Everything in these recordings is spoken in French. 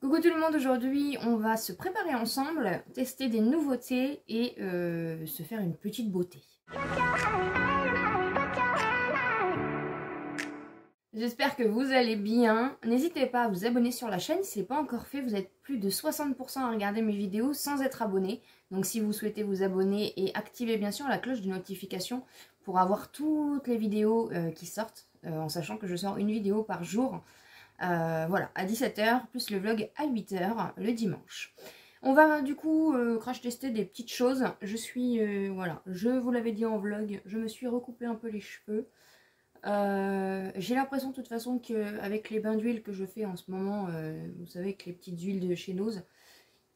Coucou tout le monde, aujourd'hui on va se préparer ensemble, tester des nouveautés et se faire une petite beauté. J'espère que vous allez bien. N'hésitez pas à vous abonner sur la chaîne si ce n'est pas encore fait. Vous êtes plus de 60% à regarder mes vidéos sans être abonné. Donc si vous souhaitez vous abonner et activer bien sûr la cloche de notification pour avoir toutes les vidéos qui sortent, en sachant que je sors une vidéo par jour. Voilà, à 17 h, plus le vlog à 8 h le dimanche. On va du coup crash tester des petites choses. Je suis, voilà, je vous l'avais dit en vlog, je me suis recoupé un peu les cheveux. J'ai l'impression de toute façon qu'avec les bains d'huile que je fais en ce moment, vous savez, avec les petites huiles de chez Nose,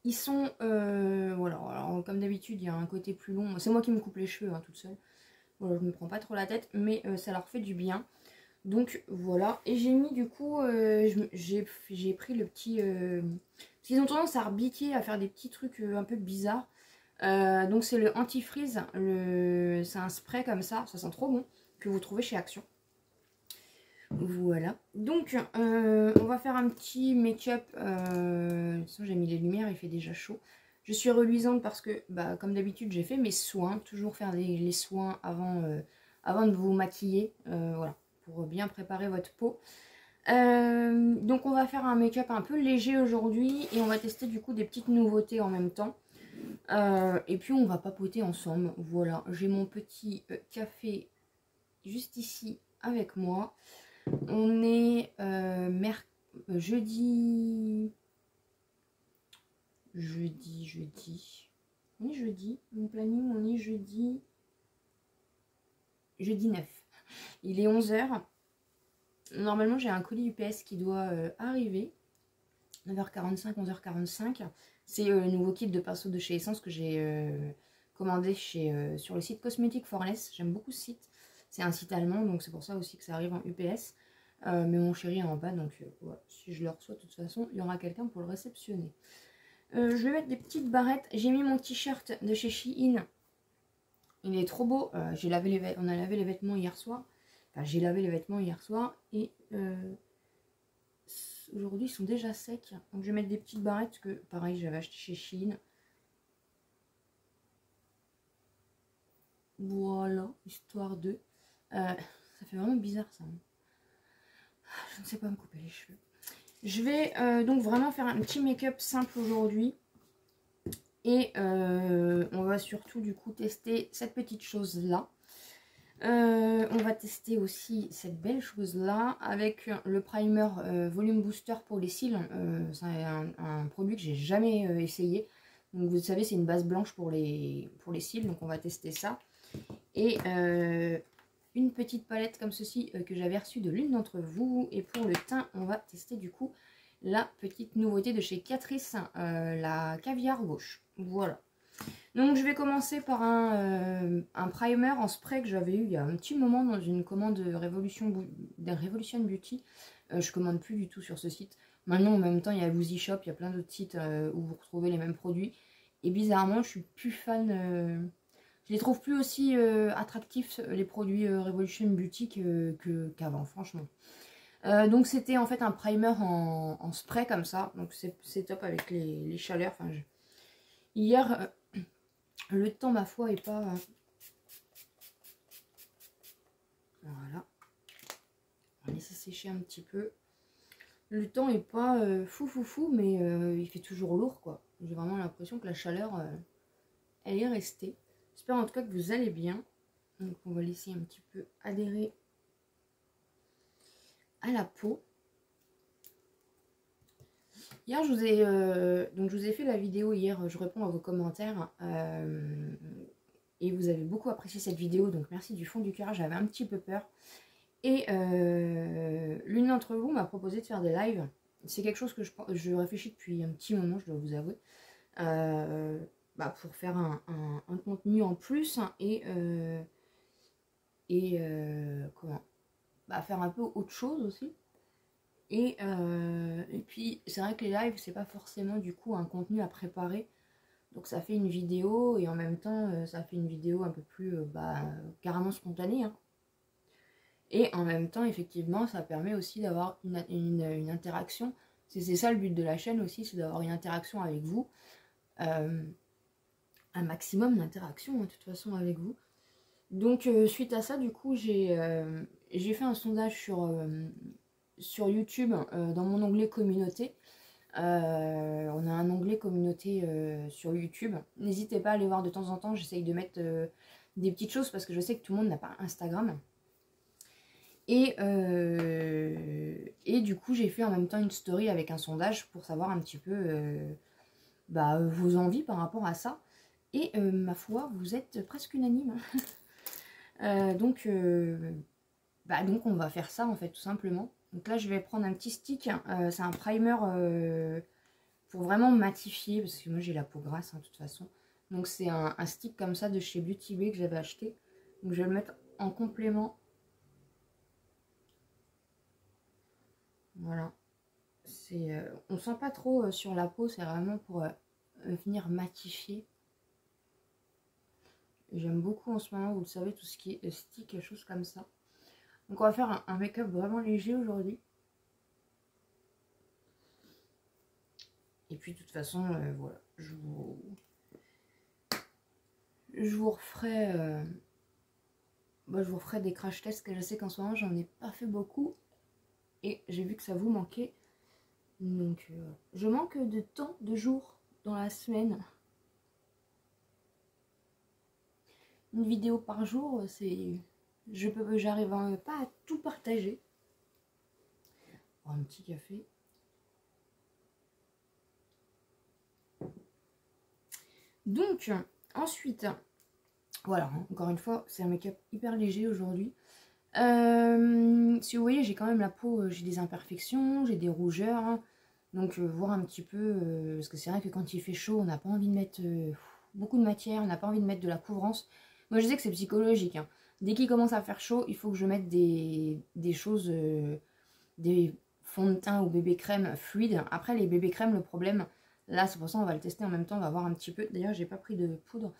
ils sont, voilà, alors, comme d'habitude il y a un côté plus long. C'est moi qui me coupe les cheveux hein, toute seule. Voilà, je me prends pas trop la tête, mais ça leur fait du bien. Donc voilà, et j'ai mis du coup, j'ai pris le petit... parce qu'ils ont tendance à rebiquer, à faire des petits trucs un peu bizarres. Donc c'est le antifreeze, c'est un spray comme ça sent trop bon, que vous trouvez chez Action. Voilà, donc on va faire un petit make-up. J'ai mis les lumières, il fait déjà chaud. Je suis reluisante parce que, bah, comme d'habitude, j'ai fait mes soins. Toujours faire les soins avant de vous maquiller. Voilà, pour bien préparer votre peau. Donc on va faire un make-up un peu léger aujourd'hui. Et on va tester du coup des petites nouveautés en même temps. Et puis on va papoter ensemble. Voilà, j'ai mon petit café juste ici avec moi. On est jeudi. On est jeudi. Mon planning, on est jeudi 9. Il est 11 h. Normalement, j'ai un colis UPS qui doit arriver. 9h45, 11h45. C'est le nouveau kit de pinceau de chez Essence que j'ai commandé sur le site Cosmetic for Less. J'aime beaucoup ce site. C'est un site allemand, donc c'est pour ça aussi que ça arrive en UPS. Mais mon chéri est en bas, donc voilà. Si je le reçois de toute façon, il y aura quelqu'un pour le réceptionner. Je vais mettre des petites barrettes. J'ai mis mon t-shirt de chez Shein. Il est trop beau. On a lavé les vêtements hier soir. Enfin, j'ai lavé les vêtements hier soir. Et aujourd'hui, ils sont déjà secs. Donc, je vais mettre des petites barrettes que, pareil, j'avais acheté chez Shein. Voilà, histoire de... ça fait vraiment bizarre, ça. Je ne sais pas me couper les cheveux. Je vais donc vraiment faire un petit make-up simple aujourd'hui. Et on va surtout du coup tester cette petite chose là. On va tester aussi cette belle chose là avec le primer volume booster pour les cils. C'est un produit que j'ai jamais essayé. Donc vous savez, c'est une base blanche pour les cils. Donc on va tester ça. Et une petite palette comme ceci que j'avais reçue de l'une d'entre vous. Et pour le teint, on va tester du coup la petite nouveauté de chez Catrice, la caviar gauche. Voilà. Donc je vais commencer par un primer en spray que j'avais eu il y a un petit moment dans une commande de Revolution Beauty. Je commande plus du tout sur ce site. Maintenant en même temps il y a Woozy Shop, il y a plein d'autres sites où vous retrouvez les mêmes produits. Et bizarrement je suis plus fan, je les trouve plus aussi attractifs les produits Revolution Beauty qu'avant franchement. Donc c'était en fait un primer en spray comme ça. Donc c'est top avec les chaleurs. Enfin, hier... le temps, ma foi, est pas... Voilà. On va laisser sécher un petit peu. Le temps est pas fou, mais il fait toujours lourd, quoi. J'ai vraiment l'impression que la chaleur, elle est restée. J'espère en tout cas que vous allez bien. Donc on va laisser un petit peu adhérer à la peau. Hier, je vous ai fait la vidéo hier, je réponds à vos commentaires. Et vous avez beaucoup apprécié cette vidéo, donc merci du fond du cœur, j'avais un petit peu peur. Et l'une d'entre vous m'a proposé de faire des lives. C'est quelque chose que je réfléchis depuis un petit moment, je dois vous avouer. Pour faire un contenu en plus comment faire un peu autre chose aussi. Et puis c'est vrai que les lives c'est pas forcément du coup un contenu à préparer. Donc ça fait une vidéo et en même temps ça fait une vidéo un peu plus carrément spontanée. Hein. Et en même temps effectivement ça permet aussi d'avoir une interaction C'est ça le but de la chaîne aussi, c'est d'avoir une interaction avec vous. Un maximum d'interaction de toute façon avec vous. Donc suite à ça, du coup, j'ai fait un sondage sur YouTube dans mon onglet communauté. On a un onglet communauté sur YouTube. N'hésitez pas à aller voir de temps en temps. J'essaye de mettre des petites choses parce que je sais que tout le monde n'a pas Instagram. Et du coup, j'ai fait en même temps une story avec un sondage pour savoir un petit peu vos envies par rapport à ça. Et ma foi, vous êtes presque unanime. Donc on va faire ça en fait, tout simplement. Donc là, je vais prendre un petit stick. C'est un primer pour vraiment matifier, parce que moi j'ai la peau grasse de toute façon. Donc c'est un stick comme ça de chez Beauty Bay que j'avais acheté. Donc je vais le mettre en complément. Voilà. On sent pas trop sur la peau, c'est vraiment pour venir matifier. J'aime beaucoup en ce moment, vous le savez, tout ce qui est stick, quelque chose comme ça. Donc on va faire un make-up vraiment léger aujourd'hui. Et puis de toute façon, voilà, je vous referai des crash tests, que je sais qu'en ce moment j'en ai pas fait beaucoup. Et j'ai vu que ça vous manquait. Donc je manque de temps, de jours dans la semaine. Une vidéo par jour, c'est... J'arrive pas à tout partager. Un petit café. Donc, ensuite, voilà, encore une fois, c'est un make-up hyper léger aujourd'hui. Si vous voyez, j'ai quand même la peau, j'ai des imperfections, j'ai des rougeurs. Donc, voir un petit peu, parce que c'est vrai que quand il fait chaud, on n'a pas envie de mettre beaucoup de matière, on n'a pas envie de mettre de la couvrance. Moi, je sais que c'est psychologique. Dès qu'il commence à faire chaud, il faut que je mette des choses, des fonds de teint ou bébé crème fluides. Après, les bébés crème, le problème, là, c'est pour ça on va le tester en même temps, on va voir un petit peu. D'ailleurs, j'ai pas pris de poudre.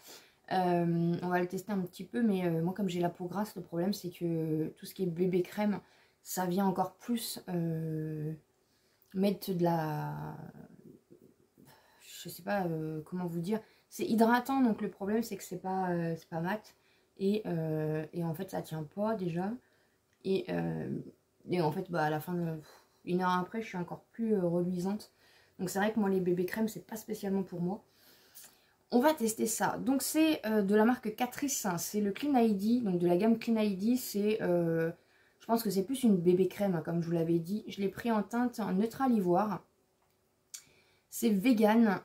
On va le tester un petit peu, mais moi, comme j'ai la peau grasse, le problème, c'est que tout ce qui est bébé crème, ça vient encore plus mettre de la... Je sais pas comment vous dire. C'est hydratant, donc le problème, c'est que c'est pas mat. Et en fait, ça tient pas déjà. Et en fait, à la fin de... Une heure après, je suis encore plus reluisante. Donc c'est vrai que moi, les bébés crèmes, c'est pas spécialement pour moi. On va tester ça. Donc c'est de la marque Catrice. C'est le Clean ID. Donc de la gamme Clean ID, c'est... je pense que c'est plus une bébé crème, comme je vous l'avais dit. Je l'ai pris en teinte en neutral ivoire. C'est vegan.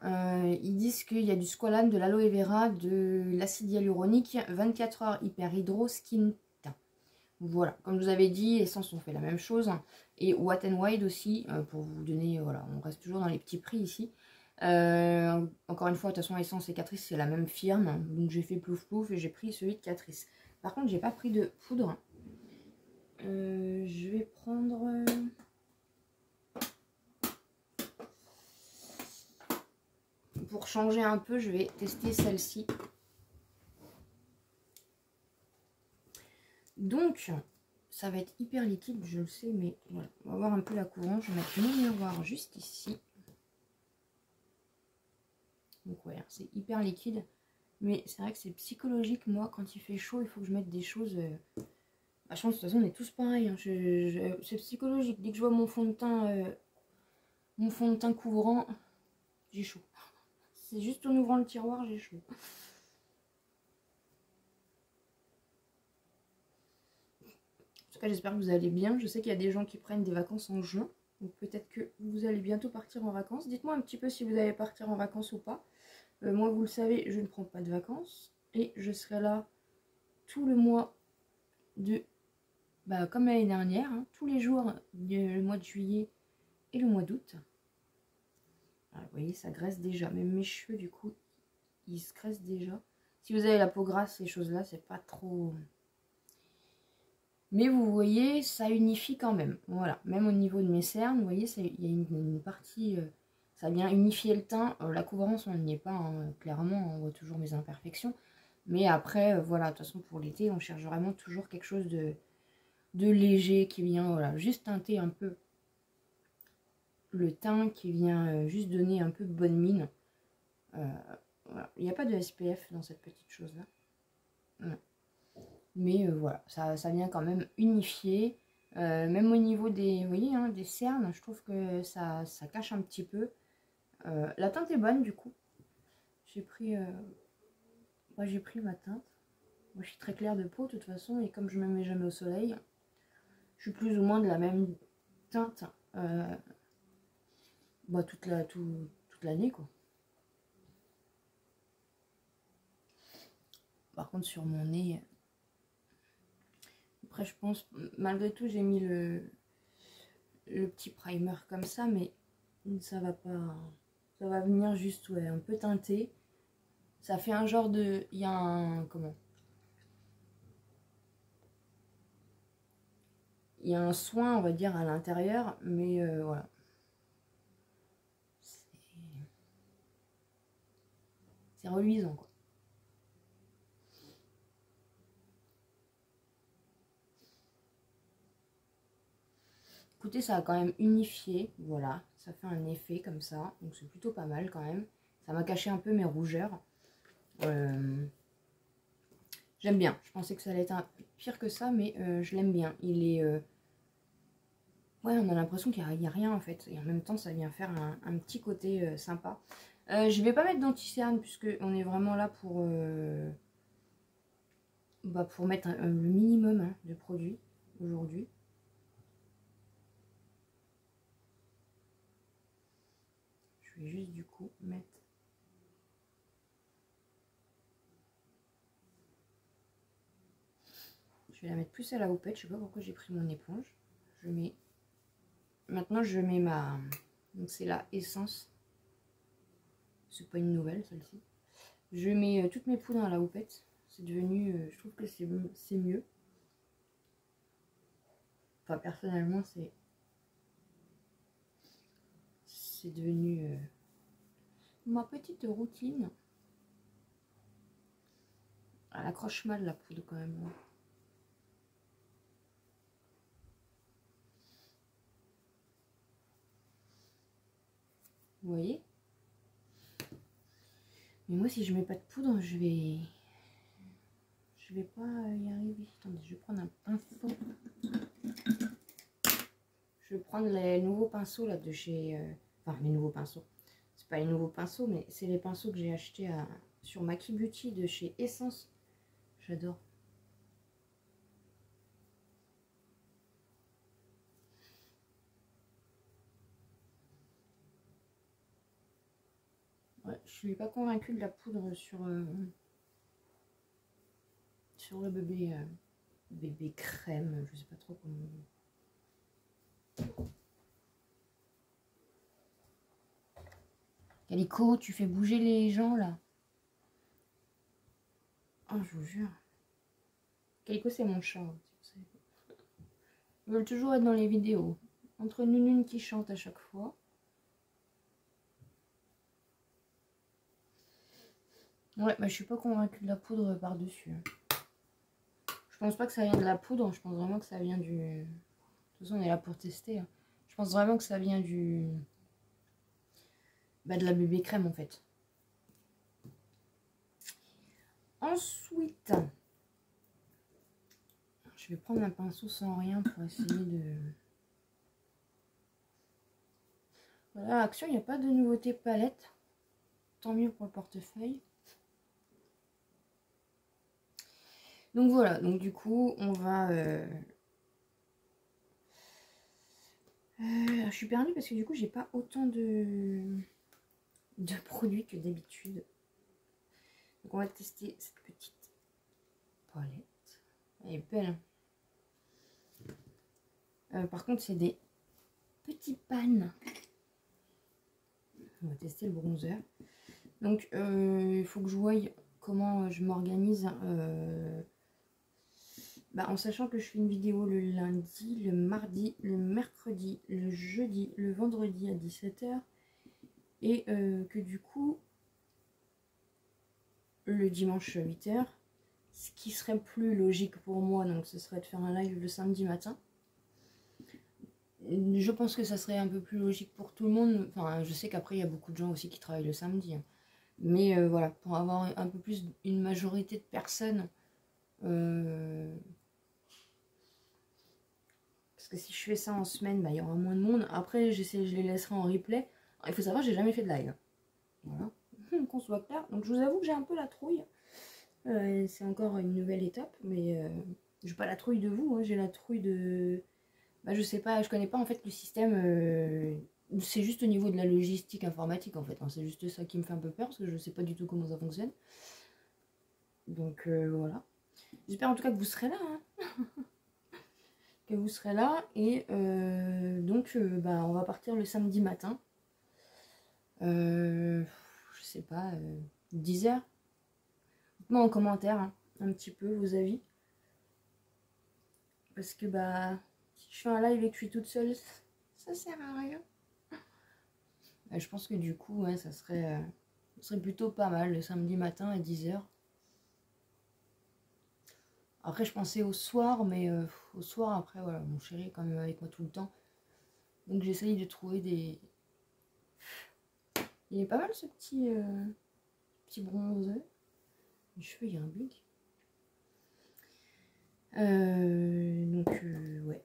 Ils disent qu'il y a du squalane, de l'aloe vera, de l'acide hyaluronique, 24 heures hyper hydro skin. Voilà, comme je vous avais dit, Essence on fait la même chose. Et Wet n Wild aussi, pour vous donner, voilà, on reste toujours dans les petits prix ici. Encore une fois, de toute façon, Essence et Catrice, c'est la même firme. Donc j'ai fait plouf plouf et j'ai pris celui de Catrice. Par contre, j'ai pas pris de poudre. Je vais prendre... Pour changer un peu, je vais tester celle-ci. Donc, ça va être hyper liquide, je le sais, mais voilà. On va voir un peu la couvrance. Je vais mettre mon miroir juste ici. Donc, ouais, c'est hyper liquide. Mais c'est vrai que c'est psychologique. Moi, quand il fait chaud, il faut que je mette des choses... je pense que de toute façon, on est tous pareils. Hein. C'est psychologique. Dès que je vois mon fond de teint couvrant, j'ai chaud. C'est juste en ouvrant le tiroir, j'ai chaud. En tout cas, j'espère que vous allez bien. Je sais qu'il y a des gens qui prennent des vacances en juin. Donc peut-être que vous allez bientôt partir en vacances. Dites-moi un petit peu si vous allez partir en vacances ou pas. Moi, vous le savez, je ne prends pas de vacances. Et je serai là tout le mois de... comme l'année dernière. Tous les jours, le mois de juillet et le mois d'août. Vous voyez, ça graisse déjà. Même mes cheveux, du coup, ils se graissent déjà. Si vous avez la peau grasse, ces choses-là, c'est pas trop... Mais vous voyez, ça unifie quand même. Voilà, même au niveau de mes cernes, vous voyez, il y a une partie... ça vient unifier le teint. La couvrance, on n'y est pas, hein, clairement, on voit toujours mes imperfections. Mais après, voilà, de toute façon, pour l'été, on cherche vraiment toujours quelque chose de léger qui vient, voilà, juste teinter un peu le teint qui vient juste donner un peu bonne mine. Voilà. Il n'y a pas de SPF dans cette petite chose là. Non. Mais voilà, ça vient quand même unifier. Même au niveau des, vous voyez, hein, des cernes, je trouve que ça cache un petit peu. La teinte est bonne du coup. J'ai pris, moi j'ai pris ma teinte. Moi je suis très claire de peau de toute façon, et comme je ne me mets jamais au soleil, je suis plus ou moins de la même teinte bah, toute l'année quoi. Par contre sur mon nez, après je pense, malgré tout j'ai mis le petit primer comme ça, mais ça va pas, ça va venir juste ouais, un peu teinté. Ça fait un genre de, il y a un, comment, il y a un soin on va dire à l'intérieur, mais voilà. C'est reluisant quoi. Écoutez, ça a quand même unifié, voilà, ça fait un effet comme ça, donc c'est plutôt pas mal quand même. Ça m'a caché un peu mes rougeurs. J'aime bien, je pensais que ça allait être un peu pire que ça, mais je l'aime bien. Il est... ouais, on a l'impression qu'il n'y a rien en fait, et en même temps ça vient faire un petit côté sympa. Je vais pas mettre d'anti-cerne, puisque on est vraiment là pour, bah, pour mettre le minimum hein, de produits aujourd'hui. Je vais juste du coup mettre... Je vais la mettre plus à la houppette, je sais pas pourquoi j'ai pris mon éponge. Je mets... Maintenant je mets ma... Donc c'est la Essence. C'est pas une nouvelle celle-ci. Je mets toutes mes poudres à la houppette. C'est devenu... je trouve que c'est mieux. Enfin personnellement c'est devenu ma petite routine. Elle accroche mal la poudre quand même. Vous voyez? Mais moi si je mets pas de poudre, je vais pas y arriver. Attendez, je vais prendre un pinceau. Je vais prendre les nouveaux pinceaux là de chez... enfin mes nouveaux pinceaux. C'est pas les nouveaux pinceaux, mais c'est les pinceaux que j'ai achetés sur Maki Beauty de chez Essence. J'adore. Ouais, je suis pas convaincue de la poudre sur le bébé crème, je sais pas trop comment. Calico, tu fais bouger les gens là. Oh, je vous jure. Calico, c'est mon chat. Ils veulent toujours être dans les vidéos. Entre Nunune qui chante à chaque fois. Ouais, bah je suis pas convaincue de la poudre par-dessus. Je pense pas que ça vient de la poudre, je pense vraiment que ça vient du... De toute façon, on est là pour tester. Je pense vraiment que ça vient du... Bah, de la bébé crème en fait. Ensuite, je vais prendre un pinceau sans rien pour essayer de... Voilà, Action, il n'y a pas de nouveauté palette. Tant mieux pour le portefeuille. Donc voilà, donc du coup, on va... je suis perdue parce que du coup, j'ai pas autant de produits que d'habitude. Donc on va tester cette petite palette. Elle est belle. Par contre, c'est des petits pannes. On va tester le bronzer. Donc, il faut que je voie comment je m'organise. En sachant que je fais une vidéo le lundi, le mardi, le mercredi, le jeudi, le vendredi à 17 h. Et que du coup, le dimanche à 8 h. Ce qui serait plus logique pour moi, donc ce serait de faire un live le samedi matin. Je pense que ça serait un peu plus logique pour tout le monde. Enfin, je sais qu'après, il y a beaucoup de gens aussi qui travaillent le samedi, hein. Mais voilà, pour avoir un peu plus une majorité de personnes. Parce que si je fais ça en semaine, bah, il y aura moins de monde. Après, je les laisserai en replay. Il faut savoir, j'ai jamais fait de live. Voilà, qu'on soit clair. Donc je vous avoue que j'ai un peu la trouille. C'est encore une nouvelle étape, mais j'ai pas la trouille de vous, hein. J'ai la trouille de... Bah, je sais pas, je connais pas en fait le système. C'est juste au niveau de la logistique informatique en fait, hein. C'est juste ça qui me fait un peu peur parce que je sais pas du tout comment ça fonctionne. Donc voilà. J'espère en tout cas que vous serez là, hein. Que vous serez là et donc bah, on va partir le samedi matin. Je sais pas, 10h. Dites-moi en commentaire, hein, un petit peu vos avis. Parce que bah si je fais un live et que je suis toute seule, ça sert à rien. Je pense que du coup, ouais, ça serait plutôt pas mal le samedi matin à 10h. Après, je pensais au soir, mais au soir, après, voilà, mon chéri est quand même avec moi tout le temps. Donc j'essaye de trouver des... Il est pas mal ce petit bronzeux. Les cheveux, il y a un bug. Donc, ouais.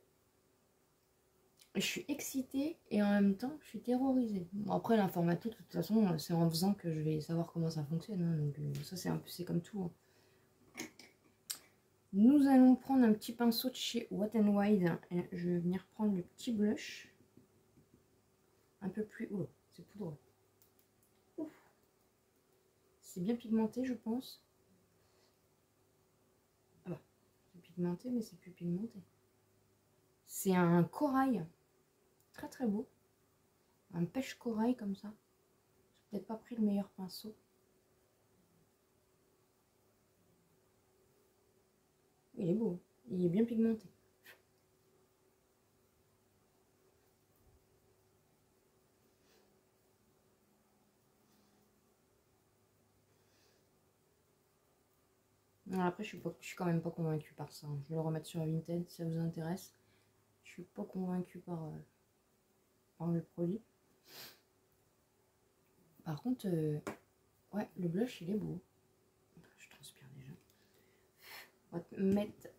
Je suis excitée et en même temps, je suis terrorisée. Bon, après, l'informatique, de toute façon, c'est en faisant que je vais savoir comment ça fonctionne, hein. Donc, ça, c'est comme tout, hein. Nous allons prendre un petit pinceau de chez Wet n Wild. Et je vais venir prendre le petit blush. Un peu plus... Oh, c'est poudreux. C'est bien pigmenté, je pense. Ah bah, c'est pigmenté, mais c'est plus pigmenté. C'est un corail. Très très beau. Un pêche corail comme ça. J'ai peut-être pas pris le meilleur pinceau. Il est beau. Il est bien pigmenté. Alors après, je suis quand même pas convaincue par ça, hein. Je vais le remettre sur Vinted si ça vous intéresse. Je suis pas convaincue par le produit. Par contre, ouais, le blush il est beau. Je transpire déjà.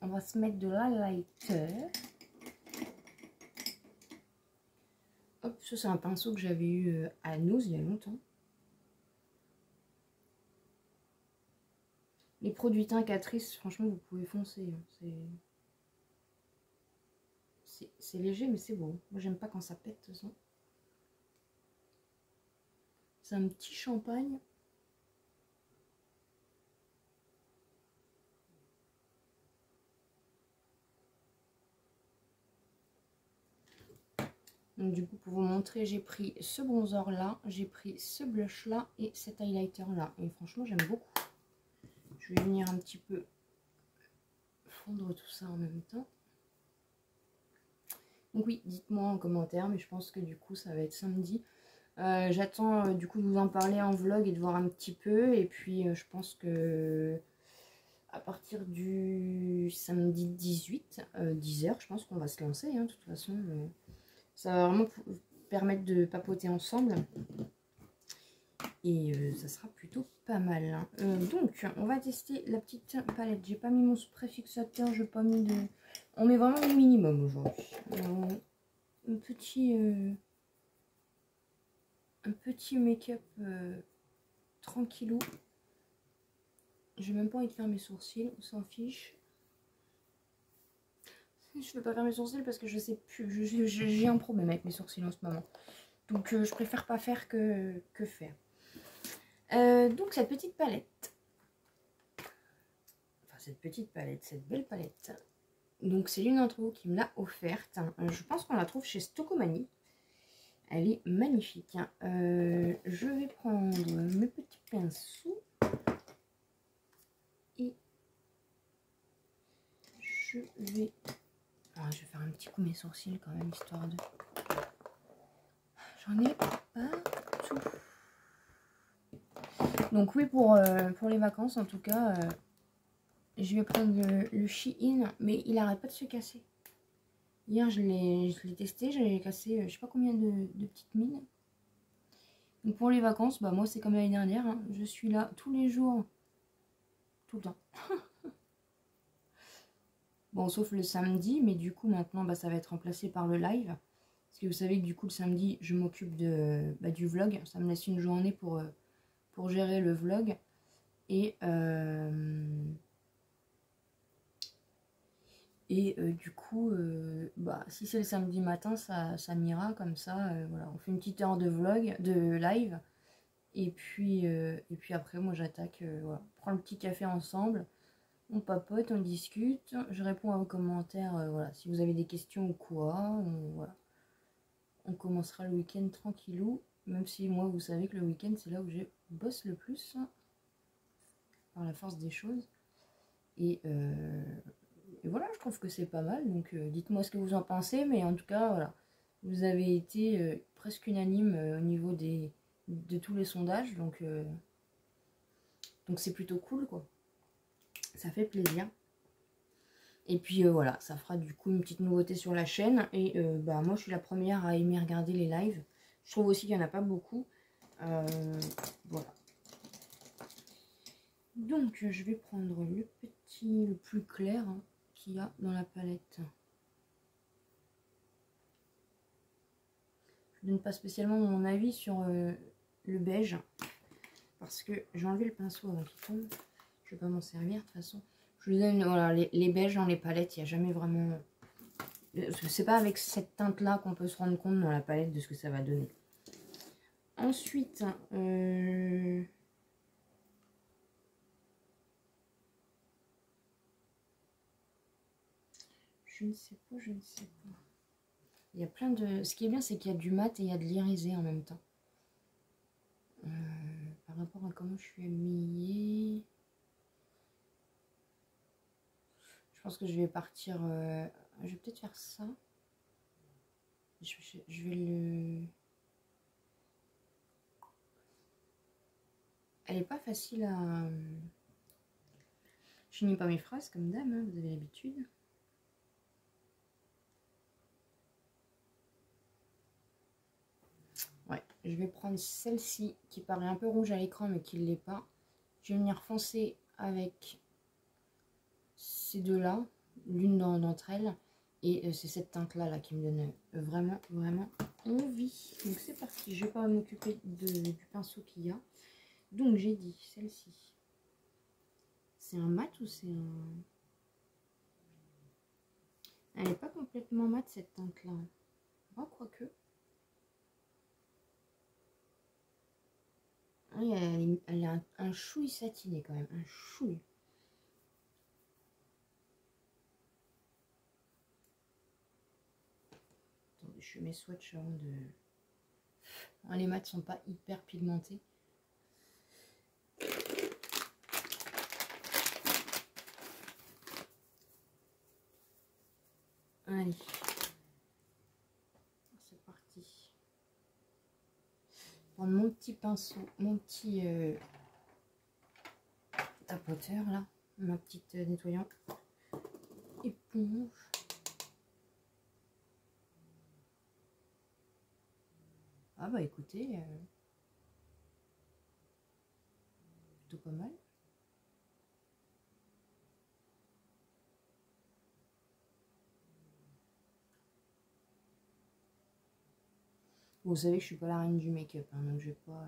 On va se mettre de l'highlighter. Hop, ça c'est un pinceau que j'avais eu à Nose il y a longtemps. Les produits teint Catrice, franchement, vous pouvez foncer, hein. C'est léger, mais c'est beau. Moi, j'aime pas quand ça pète, de toute façon. C'est un petit champagne. Donc, du coup, pour vous montrer, j'ai pris ce bronzer là, j'ai pris ce blush là et cet highlighter là. Et franchement, j'aime beaucoup. Je vais venir un petit peu fondre tout ça en même temps. Donc oui, dites-moi en commentaire, mais je pense que du coup, ça va être samedi. J'attends du coup de vous en parler en vlog et de voir un petit peu. Et puis, je pense que à partir du samedi 18, 10h, je pense qu'on va se lancer, hein, de toute façon. Ça va vraiment permettre de papoter ensemble. Et ça sera plutôt pas mal, hein. Donc, on va tester la petite palette. J'ai pas mis mon spray fixateur, j'ai pas mis de... On met vraiment le minimum aujourd'hui. Un petit make-up tranquillou. J'ai même pas envie de faire mes sourcils, on s'en fiche. Je veux pas faire mes sourcils parce que je sais plus, j'ai un problème avec mes sourcils en ce moment. Donc je préfère pas faire que faire. Donc cette petite palette. Enfin cette belle palette. Donc c'est l'une d'entre vous qui me l'a offerte. Je pense qu'on la trouve chez Stocomanie. Elle est magnifique. Je vais prendre mes petits pinceaux. Et je vais... Alors, je vais faire un petit coup mes sourcils quand même, histoire de... J'en ai partout. Donc oui, pour les vacances, en tout cas, je vais prendre le Shein, mais il arrête pas de se casser. Hier, je l'ai testé, j'avais cassé je sais pas combien de petites mines. Donc pour les vacances, bah moi c'est comme l'année dernière, hein. Je suis là tous les jours, tout le temps. Bon, sauf le samedi, mais du coup maintenant bah, ça va être remplacé par le live. Parce que vous savez que du coup le samedi je m'occupe du vlog. Ça me laisse une journée pour gérer le vlog. Et, du coup, bah, si c'est le samedi matin, ça m'ira comme ça. Voilà, on fait une petite heure de vlog, de live. Et puis après, moi j'attaque, voilà. On prend le petit café ensemble, on papote, on discute, je réponds à vos commentaires, voilà. Si vous avez des questions ou quoi, voilà. On commencera le week-end tranquillou, même si moi vous savez que le week-end c'est là où je bosse le plus, par la force des choses. Et voilà, je trouve que c'est pas mal, donc dites-moi ce que vous en pensez, mais en tout cas, voilà. Vous avez été presque unanime au niveau de tous les sondages, donc c'est plutôt cool, quoi. Ça fait plaisir. Et puis voilà, ça fera du coup une petite nouveauté sur la chaîne. Et bah moi je suis la première à aimer regarder les lives. Je trouve aussi qu'il n'y en a pas beaucoup. Voilà. Donc je vais prendre le petit, le plus clair hein, qu'il y a dans la palette. Je ne donne pas spécialement mon avis sur le beige. Parce que j'ai enlevé le pinceau avant qu'il tombe. Je ne vais pas m'en servir de toute façon. Je vous donne voilà, les beiges dans les palettes, il n'y a jamais vraiment... C'est pas avec cette teinte là qu'on peut se rendre compte dans la palette de ce que ça va donner. Ensuite, je ne sais pas, je ne sais pas. Il y a plein de... Ce qui est bien, c'est qu'il y a du mat et il y a de l'irisé en même temps. Par rapport à comment je suis habillée... Je pense que je vais partir... Je vais peut-être faire ça. Je vais le... Elle est pas facile à... Je finis pas mes phrases comme d'hab, hein, vous avez l'habitude. Ouais, je vais prendre celle-ci qui paraît un peu rouge à l'écran mais qui ne l'est pas. Je vais venir foncer avec ces deux-là, l'une d'entre elles. Et c'est cette teinte-là là, qui me donne vraiment, vraiment envie. Donc c'est parti, je ne vais pas m'occuper du pinceau qu'il y a. Donc j'ai dit celle-ci. C'est un mat ou c'est un... Elle n'est pas complètement mat cette teinte-là. Oh, quoique. Oui, elle a un chouille satiné quand même, un chouille. Attendez, je fais mes swatchs avant de... Les mats sont pas hyper pigmentés. Allez, c'est parti. Prendre mon petit pinceau, mon petit tapoteur là, ma petite nettoyant éponge. Ah bah écoutez, plutôt pas mal. Vous savez que je suis pas la reine du make-up, hein, donc je vais pas...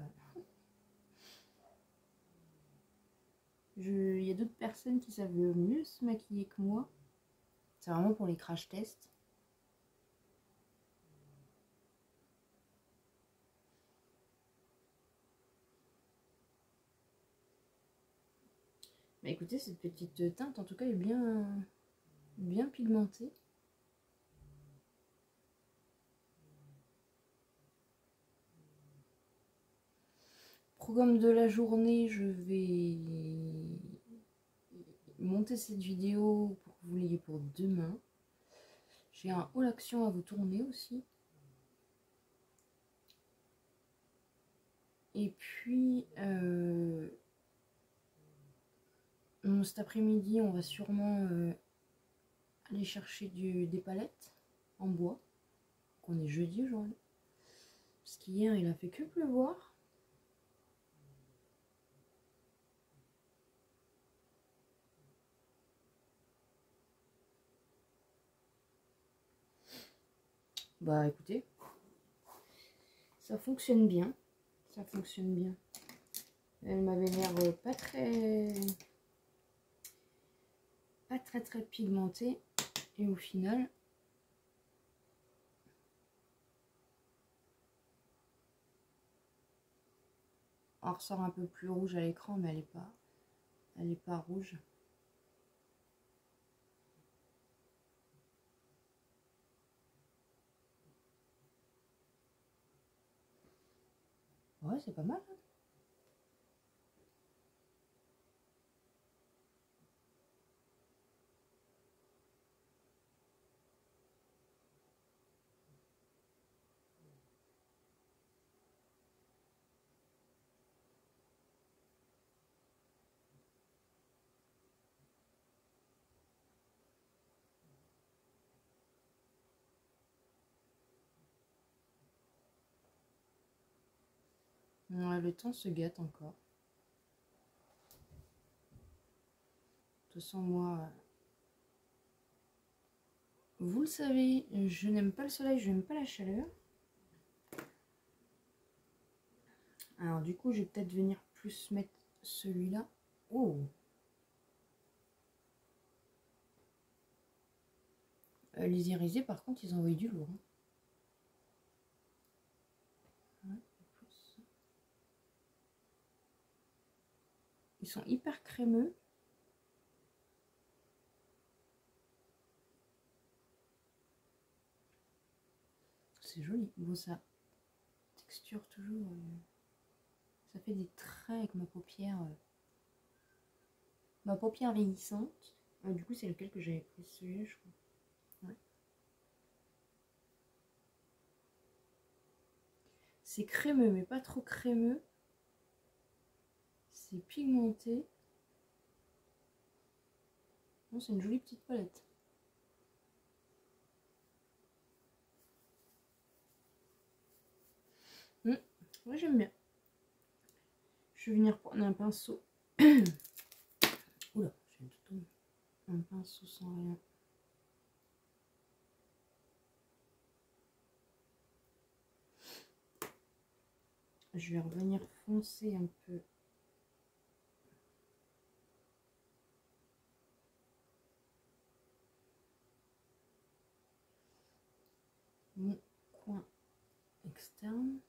Il y a d'autres personnes qui savent mieux se maquiller que moi. C'est vraiment pour les crash tests. Bah écoutez, cette petite teinte en tout cas est bien pigmentée. Programme de la journée, je vais monter cette vidéo pour que vous l'ayez pour demain. J'ai un haul action à vous tourner aussi. Et puis, cet après-midi, on va sûrement aller chercher des palettes. en bois. On est jeudi aujourd'hui. Parce qu'hier, il a fait que pleuvoir. Bah écoutez, ça fonctionne bien. Ça fonctionne bien. Elle m'avait l'air pas très pigmentée. Et au final, on ressort un peu plus rouge à l'écran, mais elle est pas rouge. Ouais, c'est pas mal. Hein. Ouais, le temps se gâte encore. De toute façon, moi, vous le savez, je n'aime pas le soleil, je n'aime pas la chaleur. Alors du coup, je vais peut-être venir plus mettre celui-là. Oh, les irisés, par contre, ils envoient du lourd. Hein. Ouais, ils sont hyper crémeux. C'est joli. Bon, ça texture toujours. Ça fait des traits avec ma paupière vieillissante. Du coup, c'est lequel que j'avais pris, celui-là, je crois. Ouais. C'est crémeux, mais pas trop crémeux. C'est pigmenté. Non, c'est une jolie petite palette. Ouais, j'aime bien. Je vais venir prendre un pinceau. Oula, j'ai tout tombé. Un pinceau sans rien. Je vais revenir foncer un peu. Mon coin externe.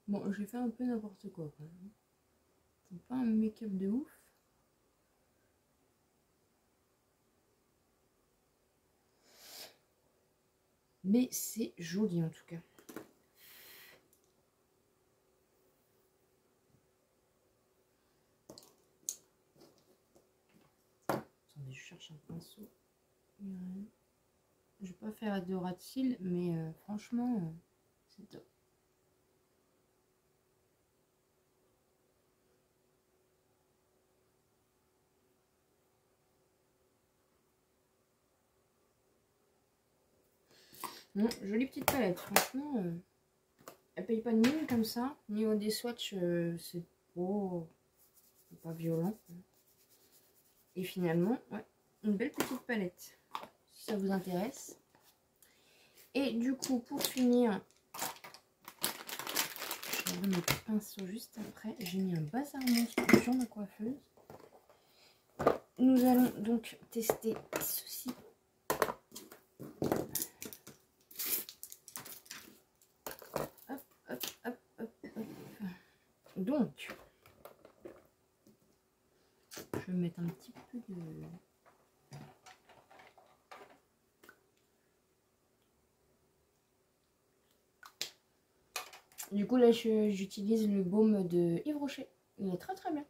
Bon, j'ai fait un peu n'importe quoi quand même. C'est pas un make-up de ouf. Mais c'est joli en tout cas. Attendez, je cherche un pinceau. Je vais pas faire de ras de cils, mais franchement, c'est top. Bon, jolie petite palette, franchement. Elle paye pas de mine comme ça. Au niveau des swatchs, c'est pas violent. Et finalement, ouais, une belle petite palette. Si ça vous intéresse. Et du coup, pour finir, je vais mettre le pinceau juste après. J'ai mis un bazar monstre sur ma coiffeuse. Nous allons donc tester ceci. Hop, hop, hop, hop, hop. Donc, je vais mettre un petit peu de... Du coup, là, j'utilise le baume de Yves Rocher. Il est très très bien.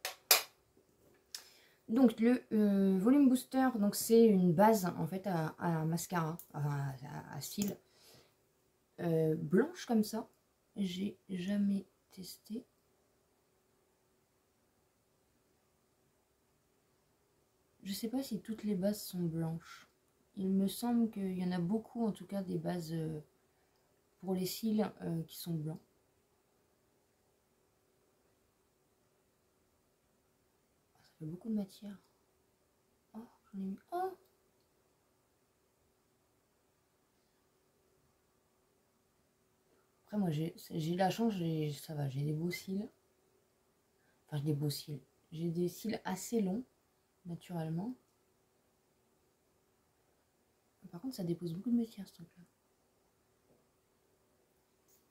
Donc, le volume booster, donc c'est une base en fait à mascara, à cils. Blanche comme ça. J'ai jamais testé. Je sais pas si toutes les bases sont blanches. Il me semble qu'il y en a beaucoup, en tout cas, des bases pour les cils qui sont blancs. Ça fait beaucoup de matière. Oh, j'en ai mis... Oh! Après, moi, j'ai la chance, ça va, j'ai des beaux cils. Enfin, j'ai des beaux cils. J'ai des cils assez longs, naturellement. Par contre, ça dépose beaucoup de matière, ce truc-là.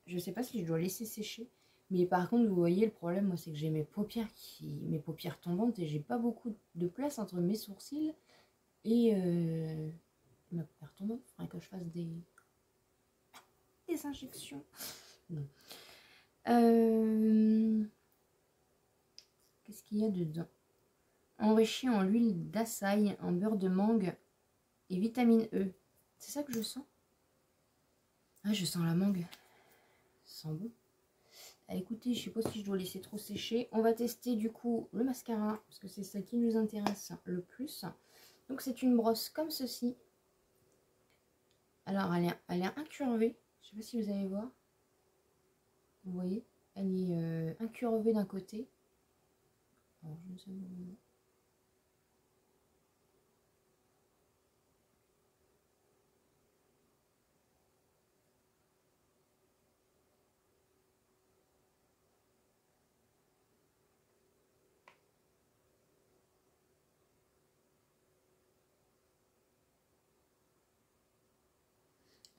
Je sais pas si je dois laisser sécher. Mais par contre, vous voyez, le problème, moi, c'est que j'ai mes paupières tombantes et j'ai pas beaucoup de place entre mes sourcils et ma paupière tombante. Il faudrait que je fasse des injections. Non. Qu'est-ce qu'il y a dedans? Enrichi en huile d'açaï, en beurre de mangue et vitamine E. C'est ça que je sens? Ah, je sens la mangue. Ça sent bon. Ah, écoutez, je sais pas si je dois laisser trop sécher. On va tester du coup le mascara, parce que c'est ça qui nous intéresse le plus. Donc c'est une brosse comme ceci. Alors elle est incurvée. Je sais pas si vous allez voir. Vous voyez, elle est incurvée d'un côté. Alors, je ne sais pas.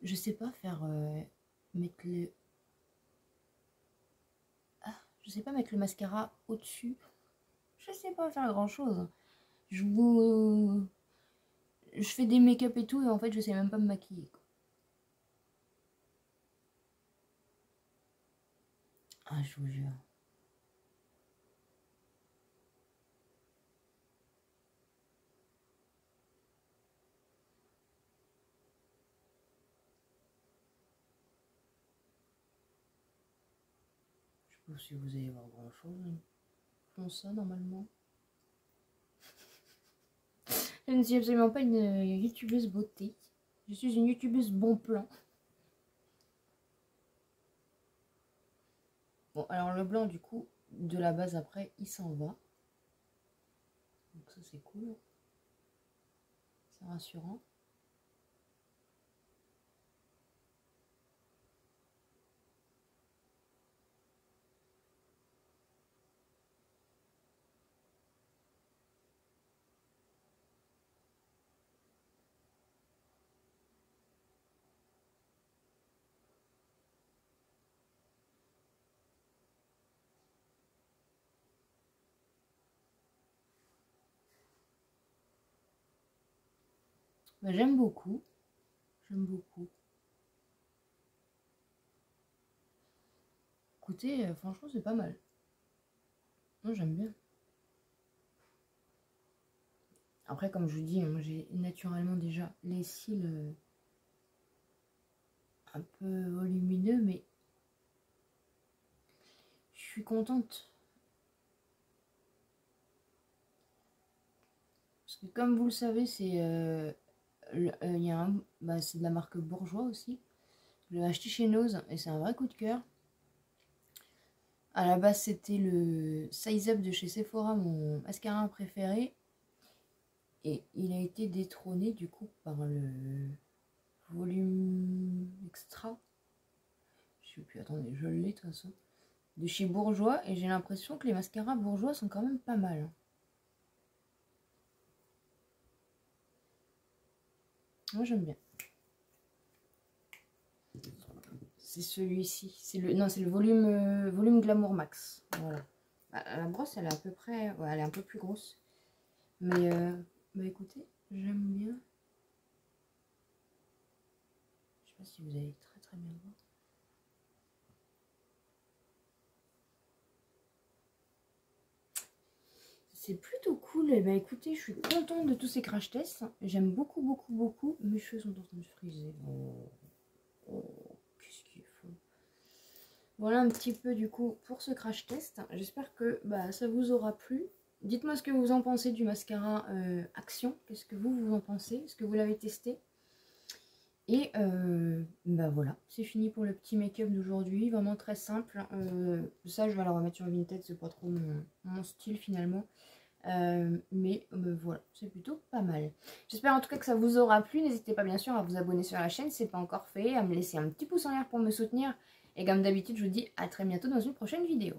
Je sais pas faire mettre le... Ah, je sais pas mettre le mascara au-dessus. Je sais pas faire grand chose. Je fais des make-up et tout et en fait je sais même pas me maquiller, quoi. Ah, je vous jure. Je sais pas si vous allez voir grand chose. Ils font ça normalement. Je ne suis absolument pas une youtubeuse beauté. Je suis une youtubeuse bon plan. Bon, alors le blanc, du coup, de la base après, il s'en va. Donc ça, c'est cool. C'est rassurant. Bah, j'aime beaucoup. J'aime beaucoup. Écoutez, franchement, c'est pas mal. Moi, j'aime bien. Après, comme je vous dis, moi, j'ai naturellement déjà les cils un peu volumineux, mais je suis contente. Parce que comme vous le savez, c'est c'est de la marque Bourjois aussi. Je l'ai acheté chez Nose et c'est un vrai coup de cœur. À la base, c'était le Size Up de chez Sephora, mon mascara préféré. Et il a été détrôné du coup par le volume extra. Je sais plus, attendez, je l'ai de toute façon. De chez Bourjois. Et j'ai l'impression que les mascaras Bourjois sont quand même pas mal. Moi j'aime bien. C'est celui-ci. Non, c'est le volume Glamour Max. Voilà. La brosse, elle est à peu près... Ouais, elle est un peu plus grosse. Mais, bah écoutez, j'aime bien. Je sais pas si vous allez très très bien voir. C'est plutôt cool. Et bah écoutez, je suis contente de tous ces crash tests. J'aime beaucoup, beaucoup, beaucoup. Mes cheveux sont en train de friser. Oh, qu'est-ce qu'il faut. Voilà un petit peu du coup pour ce crash test. J'espère que bah, ça vous aura plu. Dites-moi ce que vous en pensez du mascara Action. Qu'est-ce que vous en pensez? Est-ce que vous l'avez testé? Et bah voilà, c'est fini pour le petit make-up d'aujourd'hui. Vraiment très simple. Ça, je vais la remettre sur Vinted. C'est pas trop mon style finalement. Mais voilà, c'est plutôt pas mal. J'espère en tout cas que ça vous aura plu. N'hésitez pas bien sûr à vous abonner sur la chaîne si ce n'est pas encore fait, à me laisser un petit pouce en l'air pour me soutenir. Et comme d'habitude, je vous dis à très bientôt dans une prochaine vidéo.